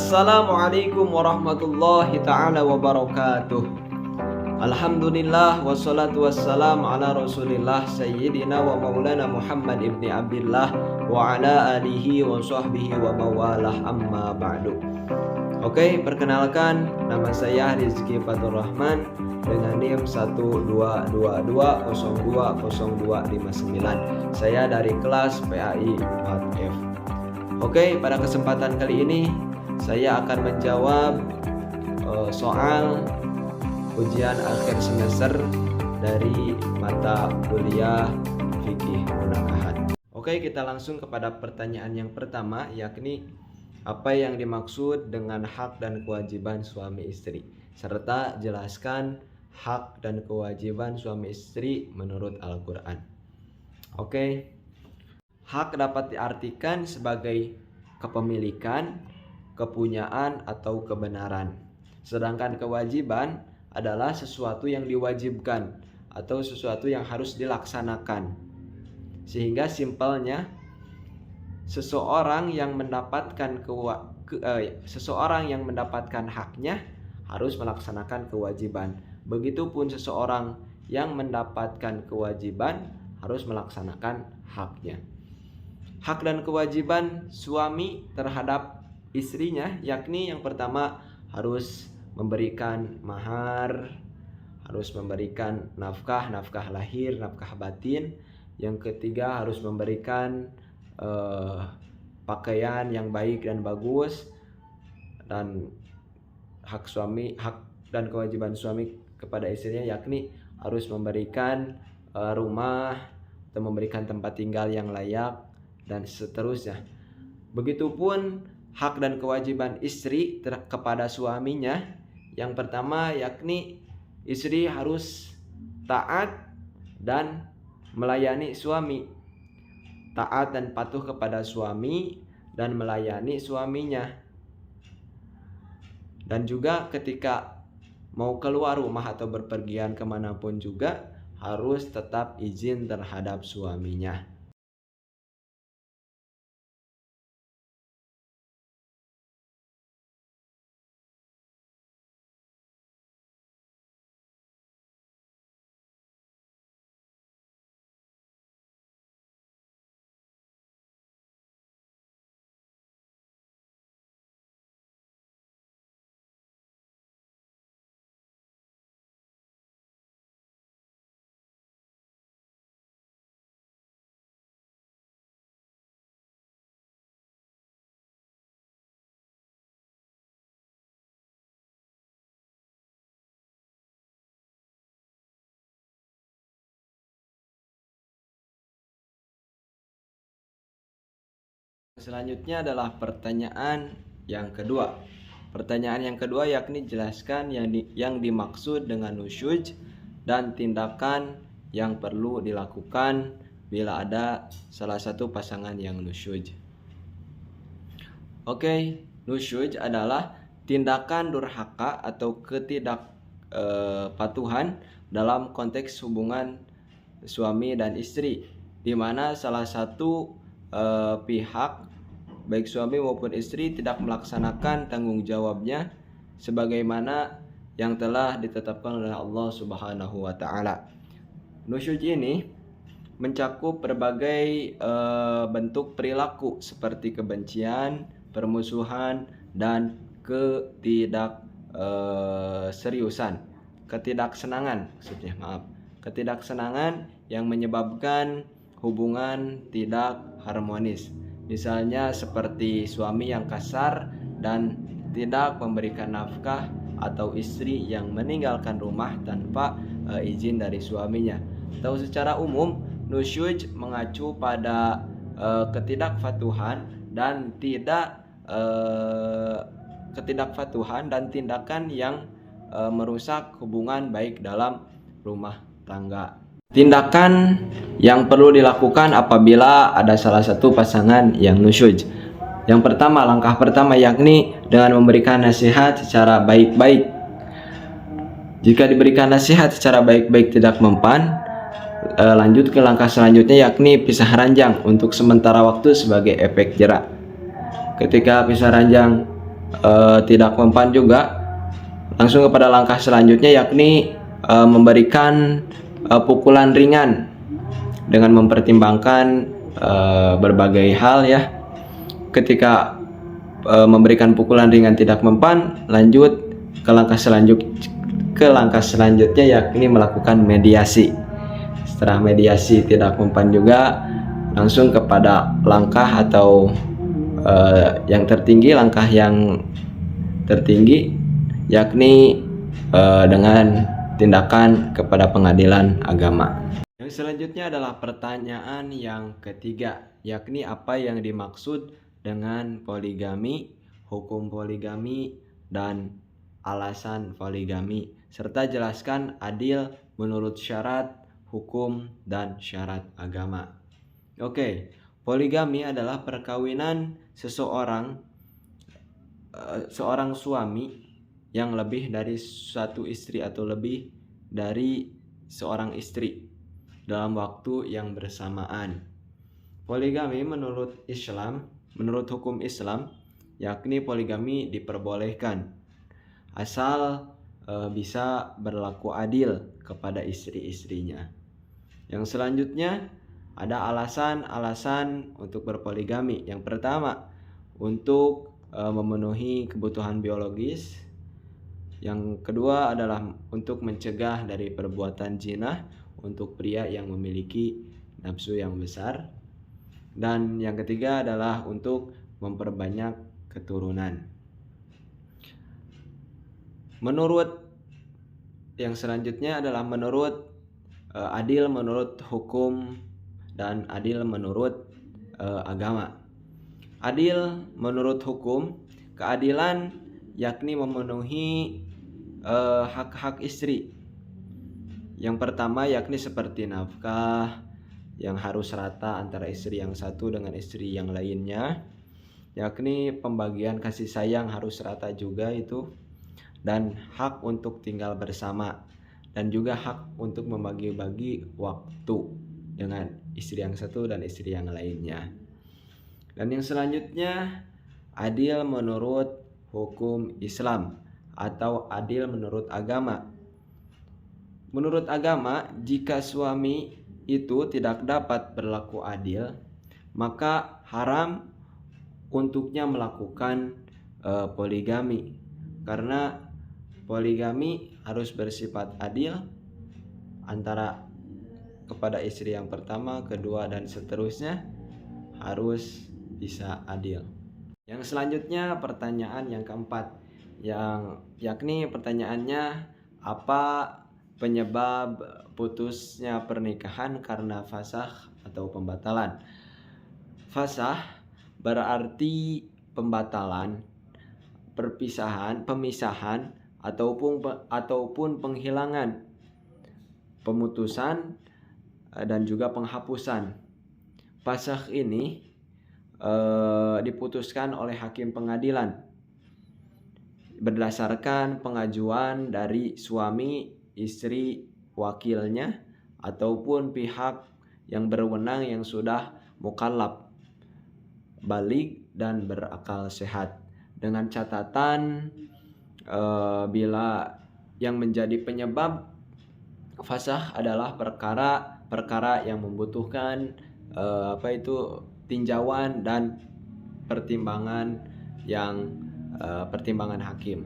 Assalamualaikum warahmatullahi ta'ala wabarakatuh. Alhamdulillah wassalatu wassalam ala rasulillah sayyidina wa maulana Muhammad ibni Abdillah wa ala alihi wa sahbihi wa mawalah amma ba'du. Oke, perkenalkan, nama saya Rizky Fatur Rahman dengan NIM 122202029. Saya dari kelas PAI 4F. Oke, pada kesempatan kali ini saya akan menjawab soal ujian akhir semester dari mata kuliah fikih munakahat. Oke, kita langsung kepada pertanyaan yang pertama, yakni apa yang dimaksud dengan hak dan kewajiban suami istri, serta jelaskan hak dan kewajiban suami istri menurut Al-Quran. Oke, hak dapat diartikan sebagai kepemilikan, kepunyaan, atau kebenaran. Sedangkan kewajiban adalah sesuatu yang diwajibkan atau sesuatu yang harus dilaksanakan. Sehingga simpelnya, seseorang yang mendapatkan haknya harus melaksanakan kewajiban. Begitupun seseorang yang mendapatkan kewajiban harus melaksanakan haknya. Hak dan kewajiban suami terhadap istrinya, yakni yang pertama harus memberikan mahar, harus memberikan nafkah lahir, nafkah batin. Yang ketiga harus memberikan pakaian yang baik dan bagus. Dan hak dan kewajiban suami kepada istrinya yakni harus memberikan rumah atau memberikan tempat tinggal yang layak dan seterusnya. Begitupun hak dan kewajiban istri kepada suaminya. Yang pertama yakni istri harus taat dan melayani suami. Taat dan patuh kepada suami dan melayani suaminya. Dan juga ketika mau keluar rumah atau berpergian kemanapun juga harus tetap izin terhadap suaminya. Selanjutnya adalah pertanyaan yang kedua. Pertanyaan yang kedua yakni jelaskan yang dimaksud dengan nusyuz dan tindakan yang perlu dilakukan bila ada salah satu pasangan yang nusyuz. Oke, nusyuz adalah tindakan durhaka atau ketidakpatuhan dalam konteks hubungan suami dan istri, di mana salah satu pihak baik suami maupun istri tidak melaksanakan tanggung jawabnya sebagaimana yang telah ditetapkan oleh Allah Subhanahu wa taala. Nusyuz ini mencakup berbagai bentuk perilaku seperti kebencian, permusuhan, dan ketidaksenangan yang menyebabkan hubungan tidak harmonis. Misalnya seperti suami yang kasar dan tidak memberikan nafkah, atau istri yang meninggalkan rumah tanpa izin dari suaminya. Atau secara umum, nusyuz mengacu pada ketidakpatuhan dan tindakan yang merusak hubungan baik dalam rumah tangga. Tindakan yang perlu dilakukan apabila ada salah satu pasangan yang nusyuz. Yang pertama, langkah pertama yakni dengan memberikan nasihat secara baik-baik. Jika diberikan nasihat secara baik-baik tidak mempan, lanjut ke langkah selanjutnya yakni pisah ranjang untuk sementara waktu sebagai efek jerak. Ketika pisah ranjang tidak mempan juga, langsung kepada langkah selanjutnya, yakni memberikan pukulan ringan dengan mempertimbangkan berbagai hal ya. Ketika memberikan pukulan ringan tidak mempan, lanjut ke langkah selanjutnya yakni melakukan mediasi. Setelah mediasi tidak mempan juga, langsung kepada langkah atau yang tertinggi, langkah yang tertinggi yakni dengan tindakan kepada pengadilan agama. Yang selanjutnya adalah pertanyaan yang ketiga, yakni apa yang dimaksud dengan poligami, hukum poligami, dan alasan poligami, serta jelaskan adil menurut syarat hukum dan syarat agama. Oke, poligami adalah perkawinan seorang suami yang lebih dari satu istri atau lebih dari seorang istri dalam waktu yang bersamaan. Poligami menurut hukum Islam, yakni poligami diperbolehkan asal bisa berlaku adil kepada istri-istrinya. Yang selanjutnya ada alasan-alasan untuk berpoligami. Yang pertama, untuk memenuhi kebutuhan biologis. Yang kedua adalah untuk mencegah dari perbuatan zina untuk pria yang memiliki nafsu yang besar. Dan yang ketiga adalah untuk memperbanyak keturunan. Menurut yang selanjutnya adalah adil menurut hukum dan adil menurut agama. Adil menurut hukum, keadilan yakni memenuhi hak-hak istri. Yang pertama yakni seperti nafkah yang harus rata antara istri yang satu dengan istri yang lainnya, yakni pembagian kasih sayang harus rata juga itu, dan hak untuk tinggal bersama, dan juga hak untuk membagi-bagi waktu dengan istri yang satu dan istri yang lainnya. Dan yang selanjutnya adil menurut hukum Islam atau adil menurut agama. Menurut agama, jika suami itu tidak dapat berlaku adil, maka haram untuknya melakukan poligami, karena poligami harus bersifat adil antara kepada istri yang pertama, kedua, dan seterusnya harus bisa adil. Yang selanjutnya pertanyaan yang keempat, yakni pertanyaannya, apa penyebab putusnya pernikahan karena fasakh atau pembatalan? Fasakh berarti pembatalan, pemisahan ataupun penghilangan, pemutusan, dan juga penghapusan. Fasakh ini diputuskan oleh hakim pengadilan berdasarkan pengajuan dari suami, istri, wakilnya, ataupun pihak yang berwenang yang sudah mukallaf, baligh, dan berakal sehat, dengan catatan bila yang menjadi penyebab fasakh adalah perkara yang membutuhkan tinjauan dan pertimbangan hakim.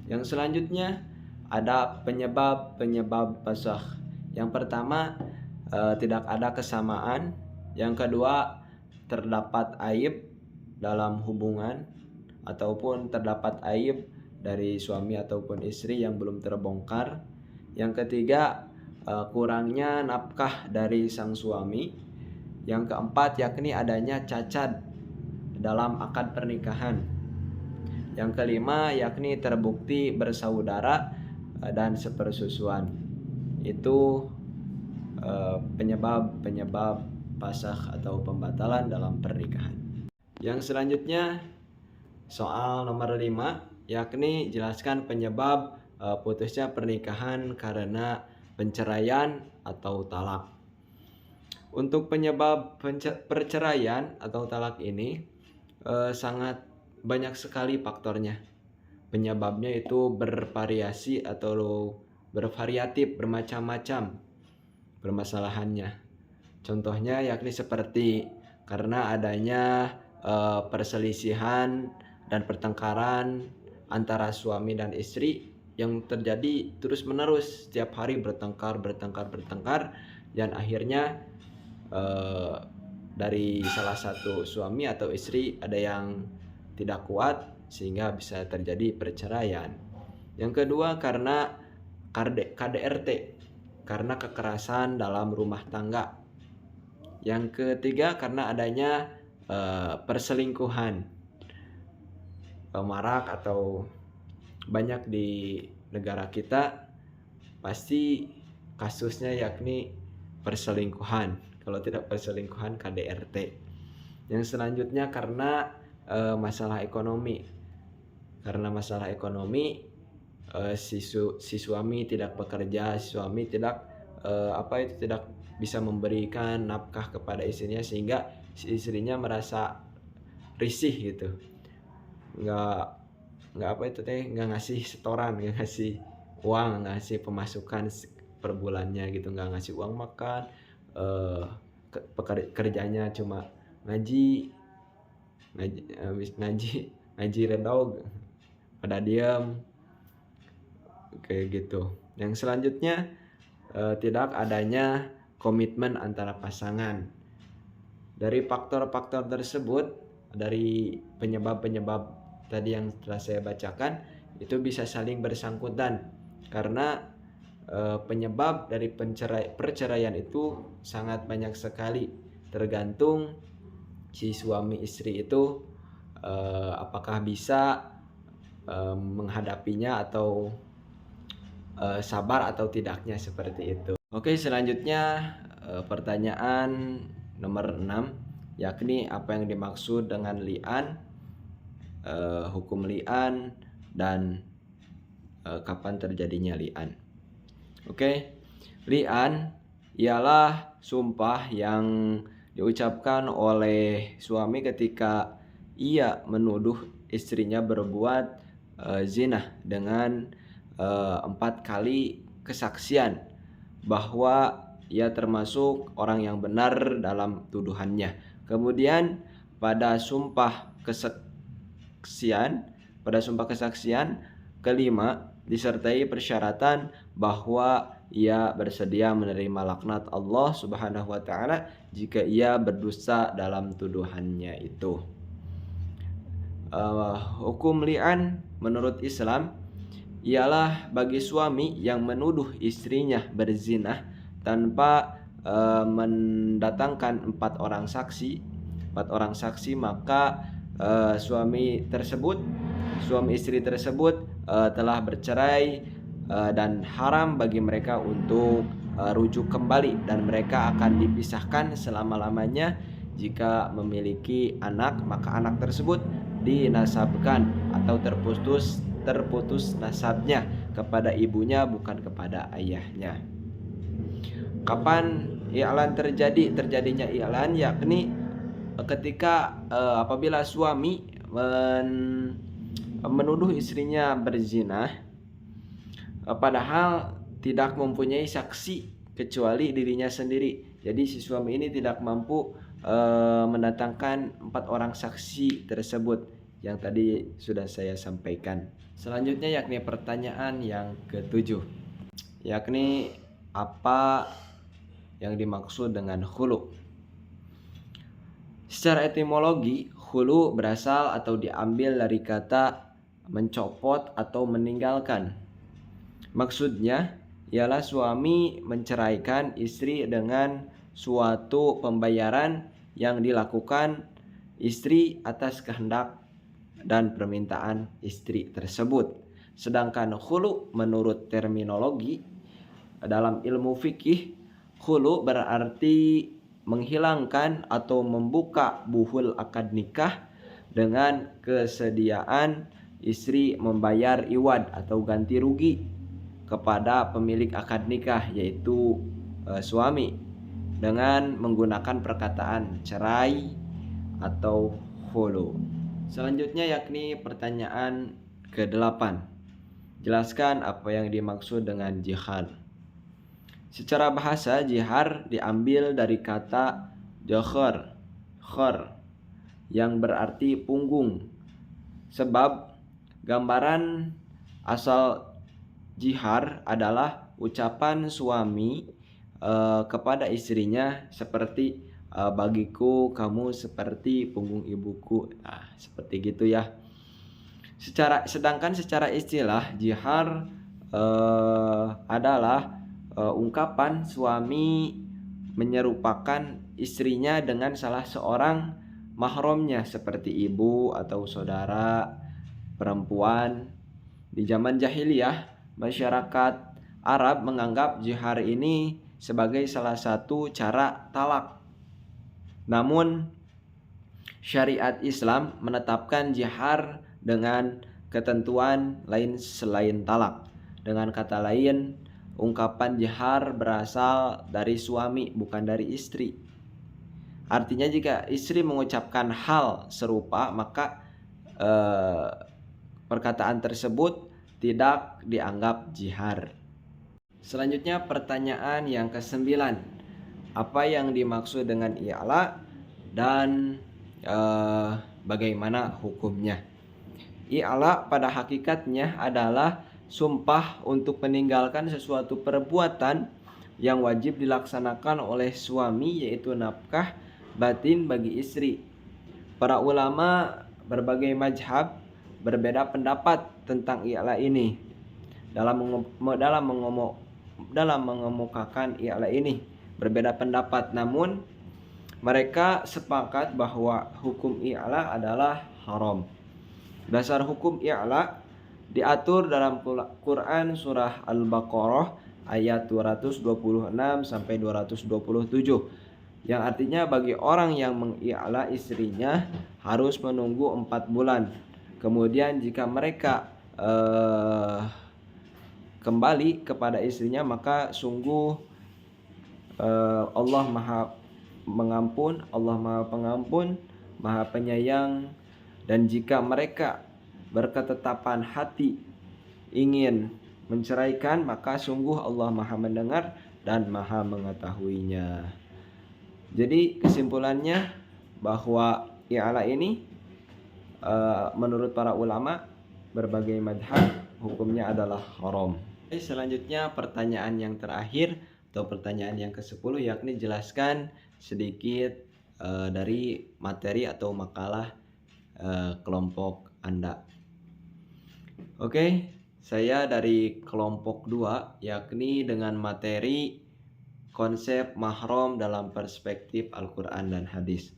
Yang selanjutnya ada penyebab fasakh. Yang pertama, tidak ada kesamaan. Yang kedua, terdapat aib dalam hubungan ataupun terdapat aib dari suami ataupun istri yang belum terbongkar. Yang ketiga, kurangnya nafkah dari sang suami. Yang keempat, yakni adanya cacat dalam akad pernikahan. Yang kelima, yakni terbukti bersaudara dan sepersusuan. Itu penyebab fasakh atau pembatalan dalam pernikahan. Yang selanjutnya soal nomor 5, yakni jelaskan penyebab putusnya pernikahan karena perceraian atau talak. Untuk penyebab perceraian atau talak ini sangat banyak sekali faktornya. Penyebabnya itu bervariasi atau bervariatif, bermacam-macam permasalahannya. Contohnya yakni seperti karena adanya perselisihan dan pertengkaran antara suami dan istri yang terjadi terus-menerus, setiap hari bertengkar dan akhirnya dari salah satu suami atau istri ada yang tidak kuat sehingga bisa terjadi perceraian. Yang kedua karena KDRT, karena kekerasan dalam rumah tangga. Yang ketiga karena adanya perselingkuhan, marak atau banyak di negara kita, pasti kasusnya yakni perselingkuhan. Kalau tidak perselingkuhan, KDRT. Yang selanjutnya karena masalah ekonomi. Karena masalah ekonomi, si suami tidak bekerja, si suami tidak tidak bisa memberikan nafkah kepada istrinya, sehingga si istrinya merasa risih gitu. Nggak ngasih setoran, nggak ngasih uang, nggak ngasih pemasukan per bulannya gitu, nggak ngasih uang makan, kerjanya cuma ngaji redog, pada diam kayak gitu. Yang selanjutnya tidak adanya komitmen antara pasangan. Dari faktor-faktor tersebut, dari penyebab-penyebab tadi yang telah saya bacakan, itu bisa saling bersangkutan karena penyebab dari perceraian itu sangat banyak sekali, tergantung si suami istri itu apakah bisa menghadapinya atau sabar atau tidaknya, seperti itu. Oke, selanjutnya pertanyaan nomor 6, yakni apa yang dimaksud dengan li'an, hukum li'an, dan kapan terjadinya li'an. Oke, li'an ialah sumpah yang diucapkan oleh suami ketika ia menuduh istrinya berbuat zina dengan 4 kali kesaksian bahwa ia termasuk orang yang benar dalam tuduhannya. Kemudian pada sumpah kesaksian kelima disertai persyaratan bahwa ia bersedia menerima laknat Allah Subhanahu wa taala jika ia berdusta dalam tuduhannya itu. Hukum li'an menurut Islam ialah bagi suami yang menuduh istrinya berzina tanpa mendatangkan 4 orang saksi, maka suami istri tersebut telah bercerai dan haram bagi mereka untuk rujuk kembali, dan mereka akan dipisahkan selama-lamanya. Jika memiliki anak, maka anak tersebut dinasabkan atau terputus nasabnya kepada ibunya, bukan kepada ayahnya. Kapan i'lan terjadinya i'lan, yakni ketika apabila suami menuduh istrinya berzina padahal tidak mempunyai saksi kecuali dirinya sendiri. Jadi si suami ini tidak mampu mendatangkan 4 orang saksi tersebut yang tadi sudah saya sampaikan. Selanjutnya yakni pertanyaan yang ke-7, yakni apa yang dimaksud dengan khulu. Secara etimologi, khulu berasal atau diambil dari kata mencopot atau meninggalkan. Maksudnya ialah suami menceraikan istri dengan suatu pembayaran yang dilakukan istri atas kehendak dan permintaan istri tersebut. Sedangkan khulu menurut terminologi dalam ilmu fikih, khulu berarti menghilangkan atau membuka buhul akad nikah dengan kesediaan istri membayar iwad atau ganti rugi kepada pemilik akad nikah, yaitu suami, dengan menggunakan perkataan cerai atau khulu. Selanjutnya yakni pertanyaan ke-8. Jelaskan apa yang dimaksud dengan jihar. Secara bahasa, jihar diambil dari kata jokhor, khor, yang berarti punggung. Sebab gambaran asal jihar adalah ucapan suami kepada istrinya seperti bagiku kamu seperti punggung ibuku. Nah, seperti gitu ya. Sedangkan secara istilah jihar adalah ungkapan suami menyerupakan istrinya dengan salah seorang mahramnya seperti ibu atau saudara perempuan. Di zaman jahiliyah, masyarakat Arab menganggap jihar ini sebagai salah satu cara talak. Namun syariat Islam menetapkan jihar dengan ketentuan lain selain talak. Dengan kata lain, ungkapan jihar berasal dari suami bukan dari istri. Artinya jika istri mengucapkan hal serupa, maka perkataan tersebut tidak dianggap jihar. Selanjutnya pertanyaan yang ke-9. Apa yang dimaksud dengan i'la dan bagaimana hukumnya? I'la pada hakikatnya adalah sumpah untuk meninggalkan sesuatu perbuatan yang wajib dilaksanakan oleh suami, yaitu nafkah batin bagi istri. Para ulama berbagai mazhab berbeda pendapat tentang i'la ini. Dalam mengemukakan i'la ini berbeda pendapat, namun mereka sepakat bahwa hukum i'la adalah haram. Dasar hukum i'la diatur dalam Quran surah Al-Baqarah ayat 226 sampai 227, yang artinya bagi orang yang mengi'la istrinya harus menunggu 4 bulan. Kemudian jika mereka kembali kepada istrinya, maka sungguh Allah Maha Mengampun, Allah Maha Pengampun, Maha Penyayang. Dan jika mereka berketetapan hati ingin menceraikan, maka sungguh Allah Maha Mendengar dan Maha Mengetahuinya. Jadi kesimpulannya bahwa i'la ini menurut para ulama berbagai madhab hukumnya adalah haram. Selanjutnya pertanyaan yang terakhir atau pertanyaan yang ke-10, yakni jelaskan sedikit dari materi atau makalah kelompok Anda. Oke, saya dari kelompok 2, yakni dengan materi konsep mahram dalam perspektif Al-Quran dan hadis.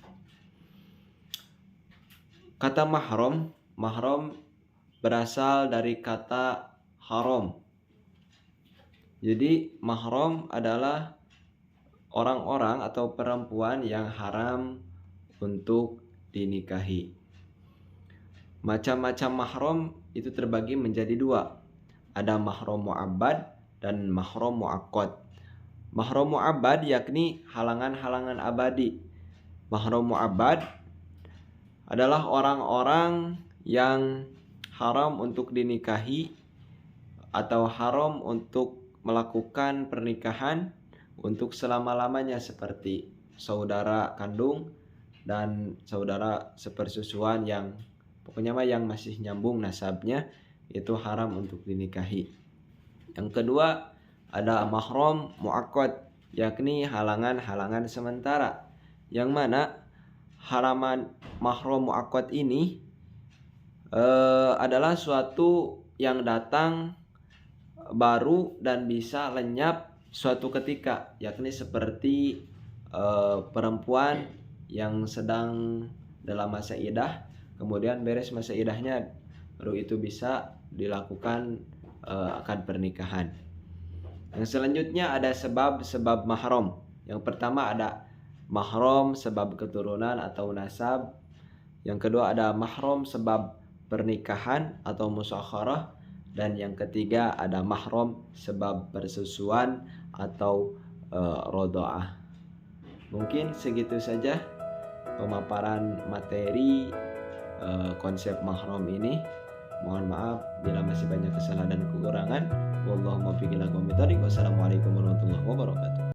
Kata mahram berasal dari kata haram. Jadi mahram adalah orang-orang atau perempuan yang haram untuk dinikahi. Macam-macam mahram itu terbagi menjadi 2. Ada mahram mu'abbad dan mahram mu'aqqad. Mahram mu'abbad yakni halangan-halangan abadi. Mahram mu'abbad adalah orang-orang yang haram untuk dinikahi atau haram untuk melakukan pernikahan untuk selama-lamanya, seperti saudara kandung dan saudara sepersusuan, yang pokoknya mah yang masih nyambung nasabnya itu haram untuk dinikahi. Yang kedua ada mahram muaqqad, yakni halangan-halangan sementara, yang mana haraman mahram muaqqad ini adalah suatu yang datang baru dan bisa lenyap suatu ketika, yakni seperti perempuan yang sedang dalam masa idah, kemudian beres masa idahnya baru itu bisa dilakukan akad pernikahan. Yang selanjutnya ada sebab-sebab mahram. Yang pertama ada mahram sebab keturunan atau nasab. Yang kedua ada mahram sebab pernikahan atau musakharah. Dan yang ketiga ada mahram sebab persusuan atau rodoah. Mungkin segitu saja pemaparan materi konsep mahram ini. Mohon maaf bila masih banyak kesalahan dan kekurangan. Wallahumma fiqh ila aqwamit thoriq. Wassalamualaikum warahmatullahi wabarakatuh.